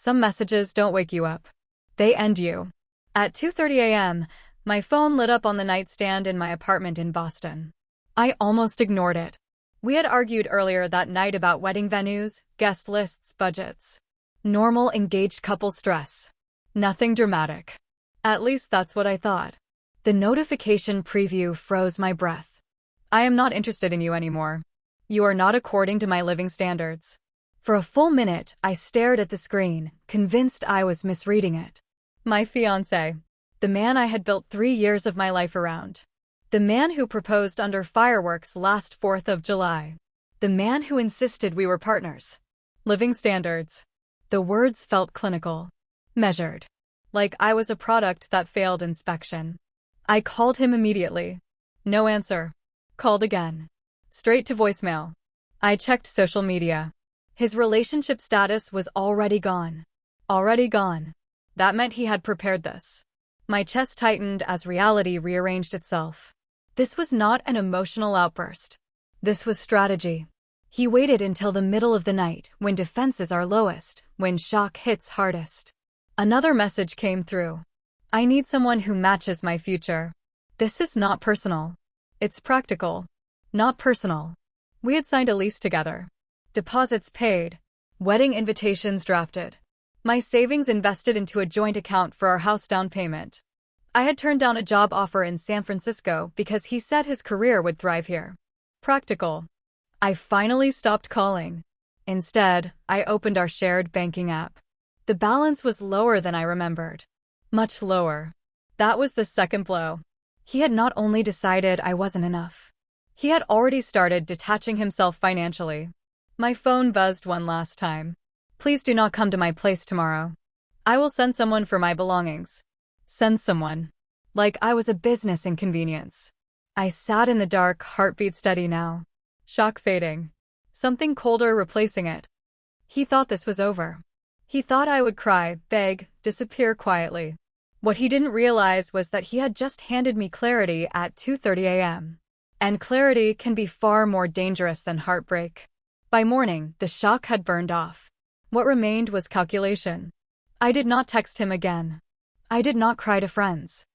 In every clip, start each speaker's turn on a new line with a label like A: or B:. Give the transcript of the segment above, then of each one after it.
A: Some messages don't wake you up. They end you. At 2:30 a.m., my phone lit up on the nightstand in my apartment in Boston. I almost ignored it. We had argued earlier that night about wedding venues, guest lists, budgets. Normal engaged couple stress. Nothing dramatic. At least that's what I thought. The notification preview froze my breath. I am not interested in you anymore. You are not according to my living standards. For a full minute, I stared at the screen, convinced I was misreading it. My fiancé. The man I had built 3 years of my life around. The man who proposed under fireworks last 4th of July. The man who insisted we were partners. Living standards. The words felt clinical. Measured. Like I was a product that failed inspection. I called him immediately. No answer. Called again. Straight to voicemail. I checked social media. His relationship status was already gone. Already gone. That meant he had prepared this. My chest tightened as reality rearranged itself. This was not an emotional outburst. This was strategy. He waited until the middle of the night, when defenses are lowest, when shock hits hardest. Another message came through. I need someone who matches my future. This is not personal. It's practical. Not personal. We had signed a lease together. Deposits paid. Wedding invitations drafted. My savings invested into a joint account for our house down payment. I had turned down a job offer in San Francisco because he said his career would thrive here. Practical. I finally stopped calling. Instead, I opened our shared banking app. The balance was lower than I remembered. Much lower. That was the second blow. He had not only decided I wasn't enough. He had already started detaching himself financially. My phone buzzed one last time. Please do not come to my place tomorrow. I will send someone for my belongings. Send someone. Like I was a business inconvenience. I sat in the dark, heartbeat steady now. Shock fading. Something colder replacing it. He thought this was over. He thought I would cry, beg, disappear quietly. What he didn't realize was that he had just handed me clarity at 2:30 a.m. And clarity can be far more dangerous than heartbreak. By morning, the shock had burned off. What remained was calculation. I did not text him again. I did not cry to friends.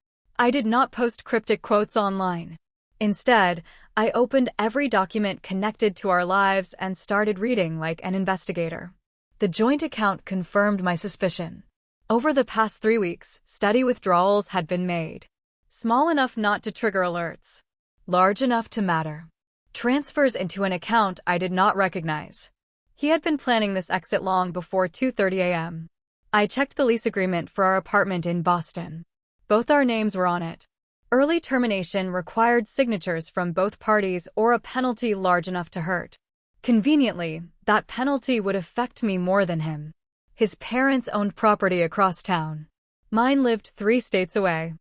A: I did not post cryptic quotes online. Instead, I opened every document connected to our lives and started reading like an investigator. The joint account confirmed my suspicion. Over the past 3 weeks, steady withdrawals had been made. Small enough not to trigger alerts. Large enough to matter. Transfers into an account I did not recognize. He had been planning this exit long before 2:30 a.m. I checked the lease agreement for our apartment in Boston. Both our names were on it. Early termination required signatures from both parties or a penalty large enough to hurt. Conveniently, that penalty would affect me more than him. His parents owned property across town. Mine lived 3 states away.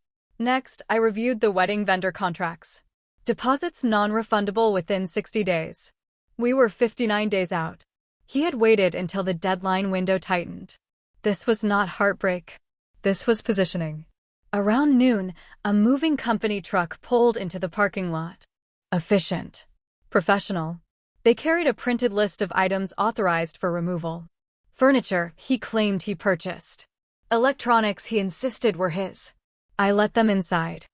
A: Next, I reviewed the wedding vendor contracts. Deposits non-refundable within 60 days. We were 59 days out. He had waited until the deadline window tightened. This was not heartbreak. This was positioning. Around noon, a moving company truck pulled into the parking lot. Efficient. Professional. They carried a printed list of items authorized for removal. Furniture he claimed he purchased. Electronics he insisted were his. I let them inside.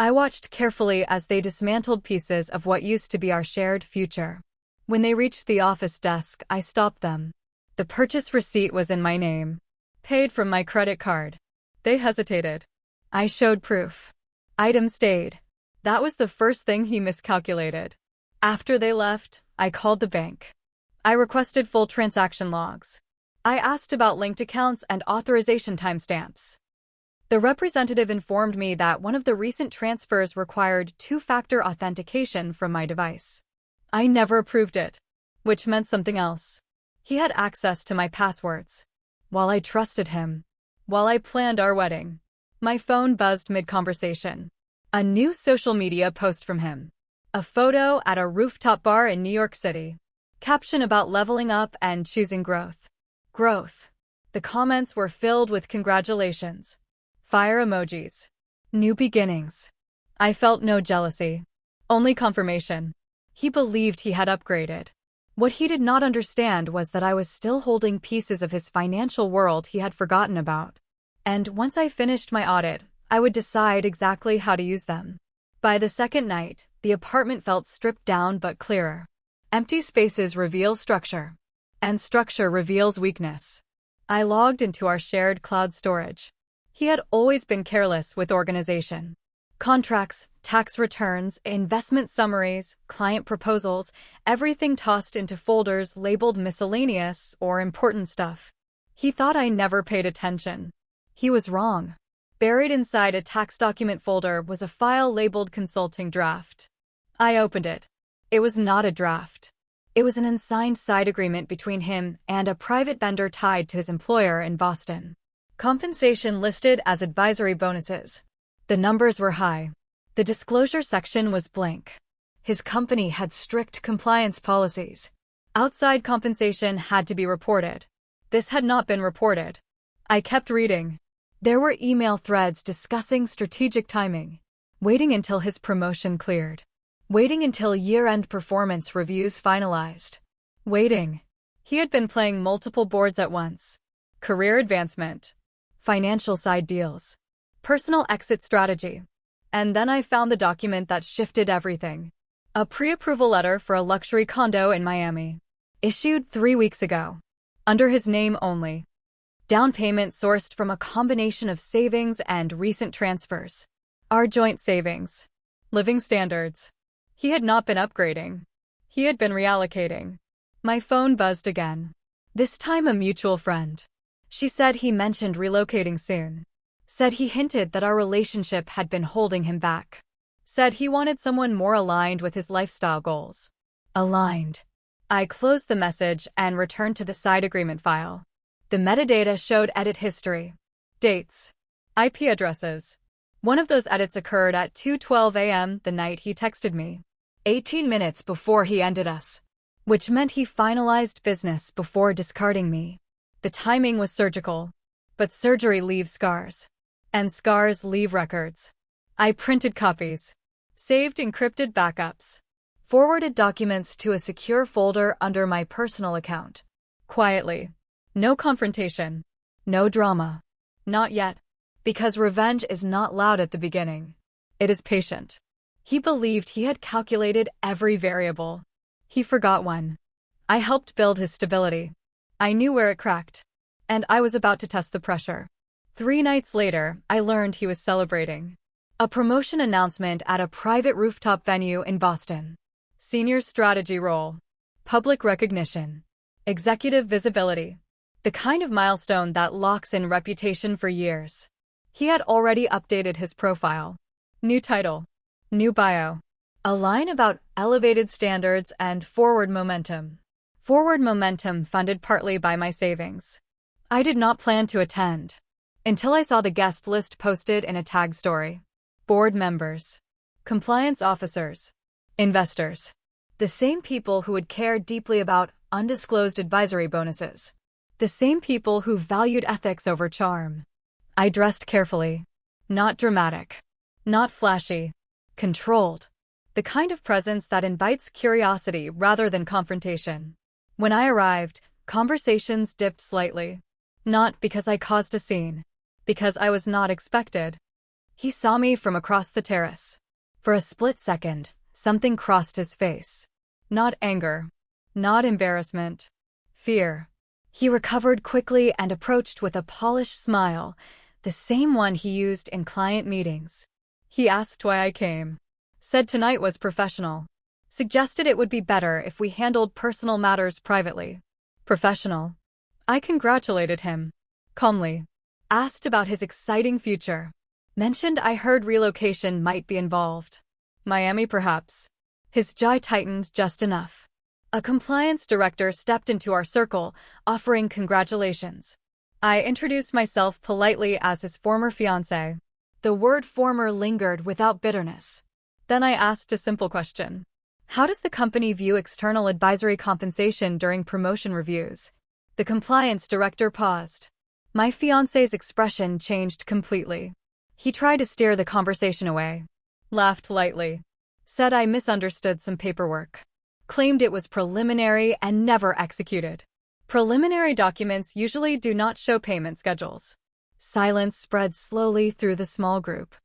A: I watched carefully as they dismantled pieces of what used to be our shared future. When they reached the office desk, I stopped them. The purchase receipt was in my name. Paid from my credit card. They hesitated. I showed proof. Item stayed. That was the first thing he miscalculated. After they left, I called the bank. I requested full transaction logs. I asked about linked accounts and authorization timestamps. The representative informed me that one of the recent transfers required 2-factor authentication from my device. I never approved it, which meant something else. He had access to my passwords. While I trusted him, while I planned our wedding, my phone buzzed mid-conversation. A new social media post from him. A photo at a rooftop bar in New York City. Caption about leveling up and choosing growth. Growth. The comments were filled with congratulations. Fire emojis. New beginnings. I felt no jealousy. Only confirmation. He believed he had upgraded. What he did not understand was that I was still holding pieces of his financial world he had forgotten about. And once I finished my audit, I would decide exactly how to use them. By the second night, the apartment felt stripped down but clearer. Empty spaces reveal structure, and structure reveals weakness. I logged into our shared cloud storage. He had always been careless with organization. Contracts, tax returns, investment summaries, client proposals, everything tossed into folders labeled miscellaneous or important stuff. He thought I never paid attention. He was wrong. Buried inside a tax document folder was a file labeled consulting draft. I opened it. It was not a draft. It was an unsigned side agreement between him and a private vendor tied to his employer in Boston. Compensation listed as advisory bonuses. The numbers were high. The disclosure section was blank. His company had strict compliance policies. Outside compensation had to be reported. This had not been reported. I kept reading. There were email threads discussing strategic timing, waiting until his promotion cleared, waiting until year-end performance reviews finalized, waiting. He had been playing multiple boards at once. Career advancement, financial side deals, personal exit strategy. And then I found the document that shifted everything. A pre-approval letter for a luxury condo in Miami. Issued 3 weeks ago. Under his name only. Down payment sourced from a combination of savings and recent transfers. Our joint savings. Living standards. He had not been upgrading. He had been reallocating. My phone buzzed again. This time a mutual friend. She said he mentioned relocating soon. Said he hinted that our relationship had been holding him back. Said he wanted someone more aligned with his lifestyle goals. Aligned. I closed the message and returned to the side agreement file. The metadata showed edit history. Dates. IP addresses. One of those edits occurred at 2:12 a.m. the night he texted me. 18 minutes before he ended us. Which meant he finalized business before discarding me. The timing was surgical. But surgery leaves scars. And scars leave records. I printed copies. Saved encrypted backups. Forwarded documents to a secure folder under my personal account. Quietly. No confrontation. No drama. Not yet. Because revenge is not loud at the beginning. It is patient. He believed he had calculated every variable. He forgot one. I helped build his stability. I knew where it cracked. And I was about to test the pressure. 3 nights later, I learned he was celebrating. A promotion announcement at a private rooftop venue in Boston. Senior strategy role. Public recognition. Executive visibility. The kind of milestone that locks in reputation for years. He had already updated his profile. New title. New bio. A line about elevated standards and forward momentum. Forward momentum funded partly by my savings. I did not plan to attend. Until I saw the guest list posted in a tag story. Board members. Compliance officers. Investors. The same people who would care deeply about undisclosed advisory bonuses. The same people who valued ethics over charm. I dressed carefully. Not dramatic. Not flashy. Controlled. The kind of presence that invites curiosity rather than confrontation. When I arrived, conversations dipped slightly. Not because I caused a scene. Because I was not expected. He saw me from across the terrace. For a split second, something crossed his face. Not anger. Not embarrassment. Fear. He recovered quickly and approached with a polished smile, the same one he used in client meetings. He asked why I came. Said tonight was professional. Suggested it would be better if we handled personal matters privately. Professional. I congratulated him. Calmly. Asked about his exciting future. Mentioned I heard relocation might be involved. Miami perhaps. His jaw tightened just enough. A compliance director stepped into our circle, offering congratulations. I introduced myself politely as his former fiancé. The word former lingered without bitterness. Then I asked a simple question. How does the company view external advisory compensation during promotion reviews? The compliance director paused. My fiancé's expression changed completely. He tried to steer the conversation away. Laughed lightly. Said I misunderstood some paperwork. claimed it was preliminary and never executed. Preliminary documents usually do not show payment schedules. Silence spread slowly through the small group.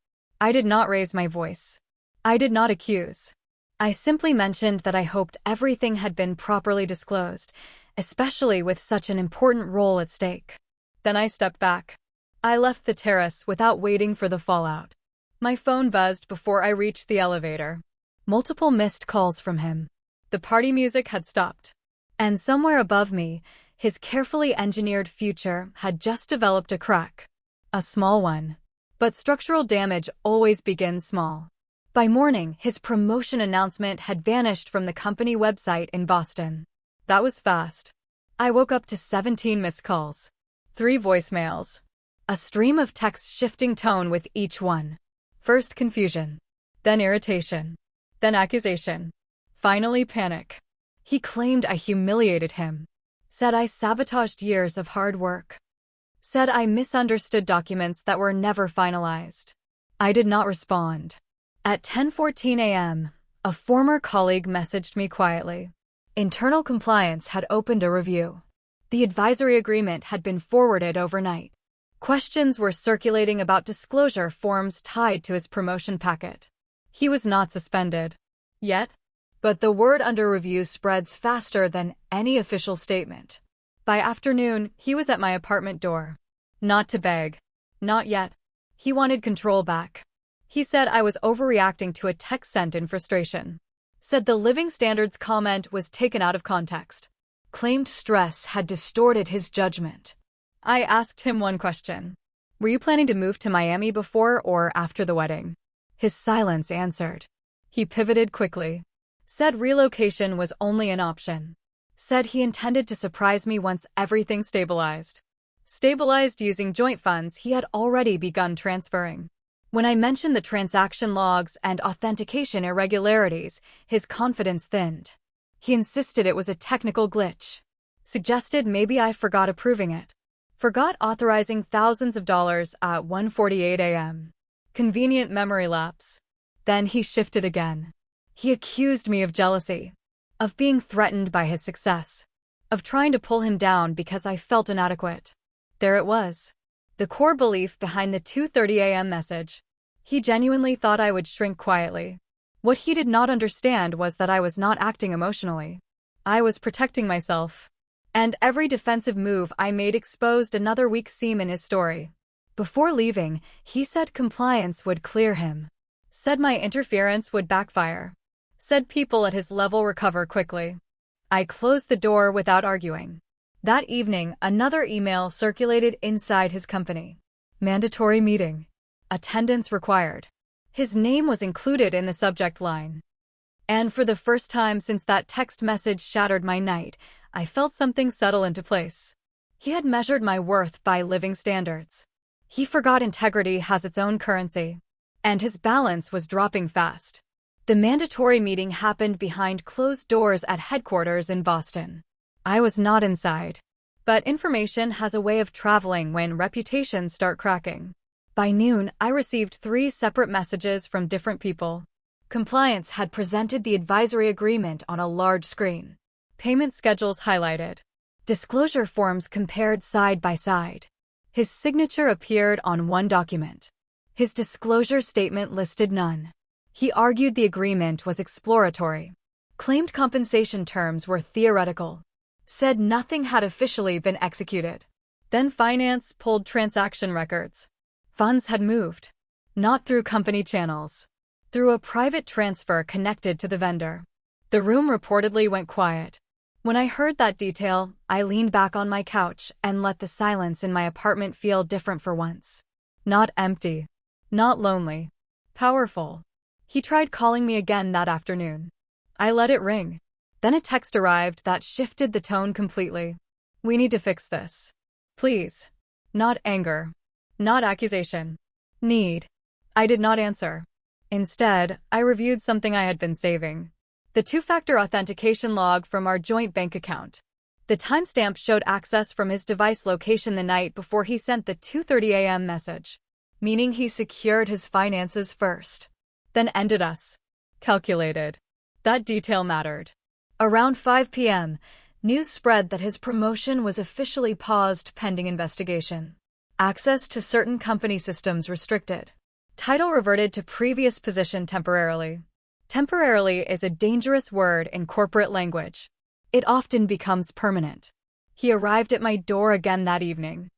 A: I did not raise my voice. I did not accuse. I simply mentioned that I hoped everything had been properly disclosed, especially with such an important role at stake. Then I stepped back. I left the terrace without waiting for the fallout. My phone buzzed before I reached the elevator. Multiple missed calls from him. The party music had stopped. And somewhere above me, his carefully engineered future had just developed a crack. A small one. But structural damage always begins small. By morning, his promotion announcement had vanished from the company website in Boston. That was fast. I woke up to 17 missed calls. 3 voicemails. A stream of texts shifting tone with each one. First confusion. Then irritation. Then accusation. Finally panic. He claimed I humiliated him. Said I sabotaged years of hard work. Said I misunderstood documents that were never finalized. I did not respond. At 10:14 a.m., a former colleague messaged me quietly. Internal compliance had opened a review. The advisory agreement had been forwarded overnight. Questions were circulating about disclosure forms tied to his promotion packet. He was not suspended. Yet. But the word under review spreads faster than any official statement. By afternoon, he was at my apartment door. Not to beg. Not yet. He wanted control back. He said I was overreacting to a text sent in frustration. Said the living standards comment was taken out of context. Claimed stress had distorted his judgment. I asked him one question. Were you planning to move to Miami before or after the wedding? His silence answered. He pivoted quickly. Said relocation was only an option. Said he intended to surprise me once everything stabilized. Stabilized using joint funds he had already begun transferring. When I mentioned the transaction logs and authentication irregularities, his confidence thinned. He insisted it was a technical glitch. Suggested maybe I forgot approving it. Forgot authorizing thousands of dollars at 1:48 a.m. Convenient memory lapse. Then he shifted again. He accused me of jealousy. Of being threatened by his success. Of trying to pull him down because I felt inadequate. There it was. The core belief behind the 2:30 a.m. message. He genuinely thought I would shrink quietly. What he did not understand was that I was not acting emotionally. I was protecting myself. And every defensive move I made exposed another weak seam in his story. Before leaving, he said compliance would clear him. Said my interference would backfire. Said people at his level recover quickly. I closed the door without arguing. That evening, another email circulated inside his company. Mandatory meeting. Attendance required. His name was included in the subject line. And for the first time since that text message shattered my night, I felt something settle into place. He had measured my worth by living standards. He forgot integrity has its own currency. And his balance was dropping fast. The mandatory meeting happened behind closed doors at headquarters in Boston. I was not inside. But information has a way of traveling when reputations start cracking. By noon, I received 3 separate messages from different people. Compliance had presented the advisory agreement on a large screen. Payment schedules highlighted. Disclosure forms compared side by side. His signature appeared on one document. His disclosure statement listed none. He argued the agreement was exploratory. Claimed compensation terms were theoretical. Said nothing had officially been executed. Then finance pulled transaction records. Funds had moved. Not through company channels. Through a private transfer connected to the vendor. The room reportedly went quiet. When I heard that detail, I leaned back on my couch and let the silence in my apartment feel different for once. Not empty. Not lonely. Powerful. He tried calling me again that afternoon. I let it ring. Then a text arrived that shifted the tone completely. We need to fix this. Please. Not anger. Not accusation. Need. I did not answer. Instead, I reviewed something I had been saving. The 2-factor authentication log from our joint bank account. The timestamp showed access from his device location the night before he sent the 2:30 a.m. message, meaning he secured his finances first. Then ended us. Calculated. That detail mattered. Around 5 p.m., news spread that his promotion was officially paused pending investigation. Access to certain company systems restricted. Title reverted to previous position temporarily. Temporarily is a dangerous word in corporate language. It often becomes permanent. He arrived at my door again that evening.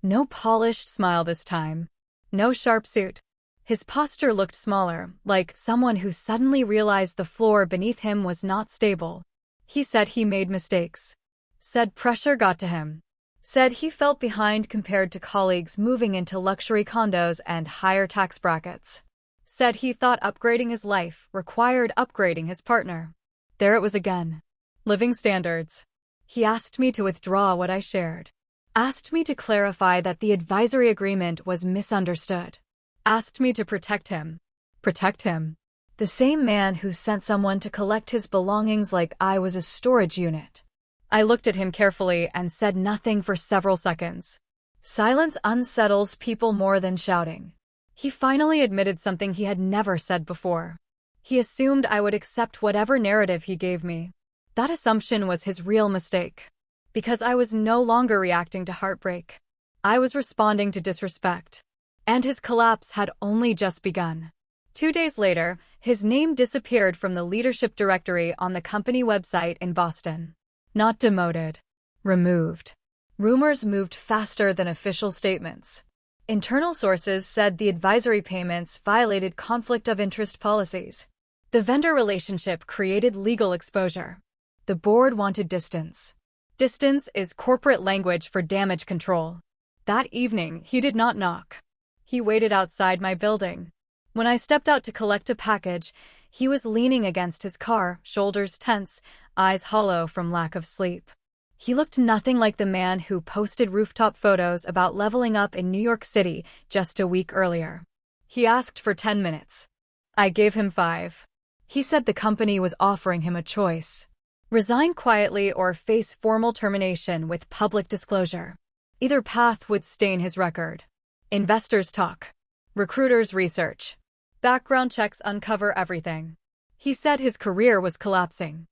A: No polished smile this time. No sharp suit. His posture looked smaller, like someone who suddenly realized the floor beneath him was not stable. He said he made mistakes. Said pressure got to him. Said he felt behind compared to colleagues moving into luxury condos and higher tax brackets. Said he thought upgrading his life required upgrading his partner. There it was again. Living standards. He asked me to withdraw what I shared. Asked me to clarify that the advisory agreement was misunderstood. Asked me to protect him. Protect him. The same man who sent someone to collect his belongings like I was a storage unit. I looked at him carefully and said nothing for several seconds. Silence unsettles people more than shouting. He finally admitted something he had never said before. He assumed I would accept whatever narrative he gave me. That assumption was his real mistake. Because I was no longer reacting to heartbreak. I was responding to disrespect. And his collapse had only just begun. 2 days later, his name disappeared from the leadership directory on the company website in Boston. Not demoted. Removed. Rumors moved faster than official statements. Internal sources said the advisory payments violated conflict of interest policies. The vendor relationship created legal exposure. The board wanted distance. Distance is corporate language for damage control. That evening, he did not knock. He waited outside my building. When I stepped out to collect a package, he was leaning against his car, shoulders tense, eyes hollow from lack of sleep. He looked nothing like the man who posted rooftop photos about leveling up in New York City just a week earlier. He asked for 10 minutes. I gave him 5. He said the company was offering him a choice. Resign quietly or face formal termination with public disclosure. Either path would stain his record. Investors talk. Recruiters research. Background checks uncover everything. He said his career was collapsing.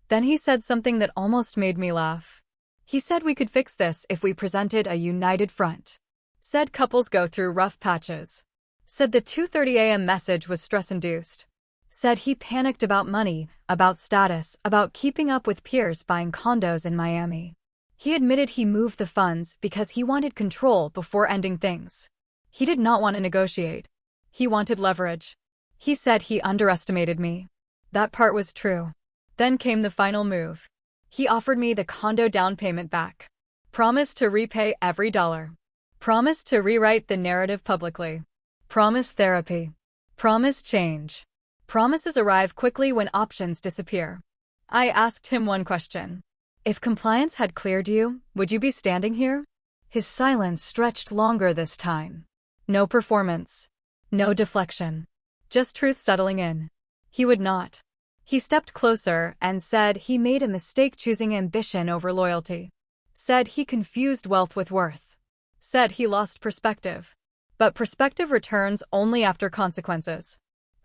A: Then he said something that almost made me laugh. He said we could fix this if we presented a united front. Said couples go through rough patches. Said the 2:30 a.m. message was stress-induced. Said he panicked about money, about status, about keeping up with peers buying condos in Miami. He admitted he moved the funds because he wanted control before ending things. He did not want to negotiate. He wanted leverage. He said he underestimated me. That part was true. Then came the final move. He offered me the condo down payment back. Promised to repay every dollar. Promised to rewrite the narrative publicly. Promised therapy. Promised change. Promises arrive quickly when options disappear. I asked him one question. If compliance had cleared you, would you be standing here? His silence stretched longer this time. No performance. No deflection. Just truth settling in. He would not. He stepped closer and said he made a mistake choosing ambition over loyalty. Said he confused wealth with worth. Said he lost perspective. But perspective returns only after consequences.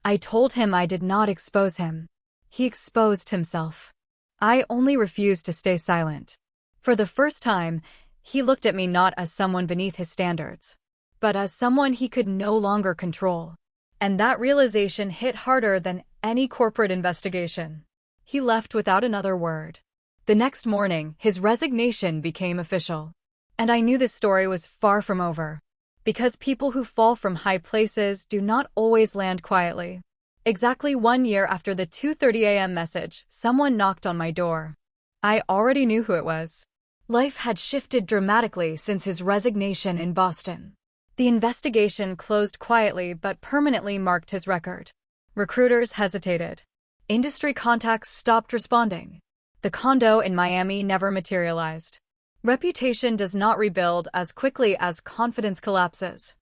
A: I told him I did not expose him. He exposed himself. I only refused to stay silent. For the first time, he looked at me not as someone beneath his standards, but as someone he could no longer control. And that realization hit harder than any corporate investigation. He left without another word. The next morning, his resignation became official. And I knew this story was far from over. Because people who fall from high places do not always land quietly. Exactly 1 year after the 2:30 a.m. message, someone knocked on my door. I already knew who it was. Life had shifted dramatically since his resignation in Boston. The investigation closed quietly but permanently marked his record. Recruiters hesitated. Industry contacts stopped responding. The condo in Miami never materialized. Reputation does not rebuild as quickly as confidence collapses.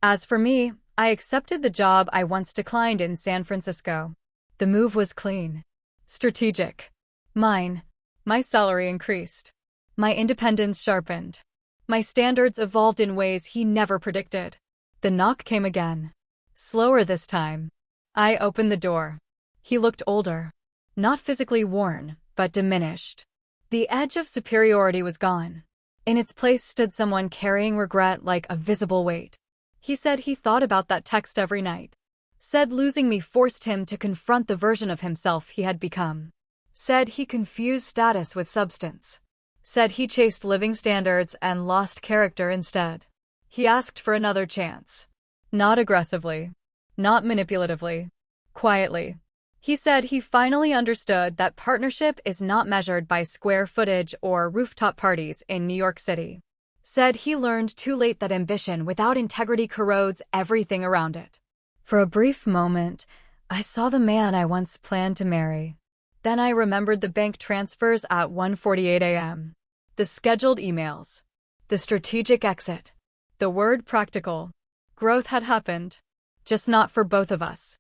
A: As for me, I accepted the job I once declined in San Francisco. The move was clean. Strategic. Mine. My salary increased. My independence sharpened. My standards evolved in ways he never predicted. The knock came again. Slower this time. I opened the door. He looked older. Not physically worn, but diminished. The edge of superiority was gone. In its place stood someone carrying regret like a visible weight. He said he thought about that text every night. Said losing me forced him to confront the version of himself he had become. Said he confused status with substance. Said he chased living standards and lost character instead. He asked for another chance. Not aggressively. Not manipulatively. Quietly. He said he finally understood that partnership is not measured by square footage or rooftop parties in New York City. Said he learned too late that ambition without integrity corrodes everything around it. For a brief moment, I saw the man I once planned to marry. Then I remembered the bank transfers at 1:48 a.m. The scheduled emails. The strategic exit. The word practical. Growth had happened. Just not for both of us.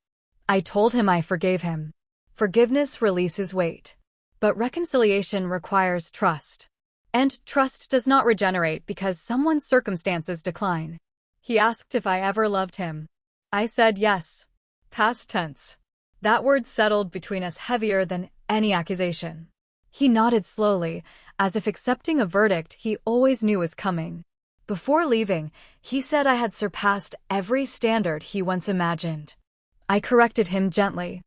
A: I told him I forgave him. Forgiveness releases weight. But reconciliation requires trust. And trust does not regenerate because someone's circumstances decline. He asked if I ever loved him. I said yes. Past tense. That word settled between us heavier than any accusation. He nodded slowly, as if accepting a verdict he always knew was coming. Before leaving, he said I had surpassed every standard he once imagined. I corrected him gently.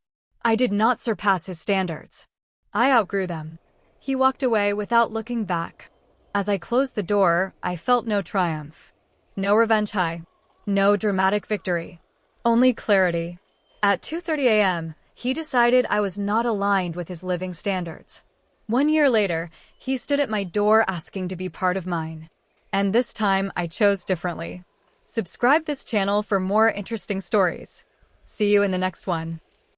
A: I did not surpass his standards. I outgrew them. He walked away without looking back. As I closed the door, I felt no triumph. No revenge high. No dramatic victory. Only clarity. At 2:30 a.m., he decided I was not aligned with his living standards. 1 year later, he stood at my door asking to be part of mine. And this time, I chose differently. Subscribe this channel for more interesting stories. See you in the next one.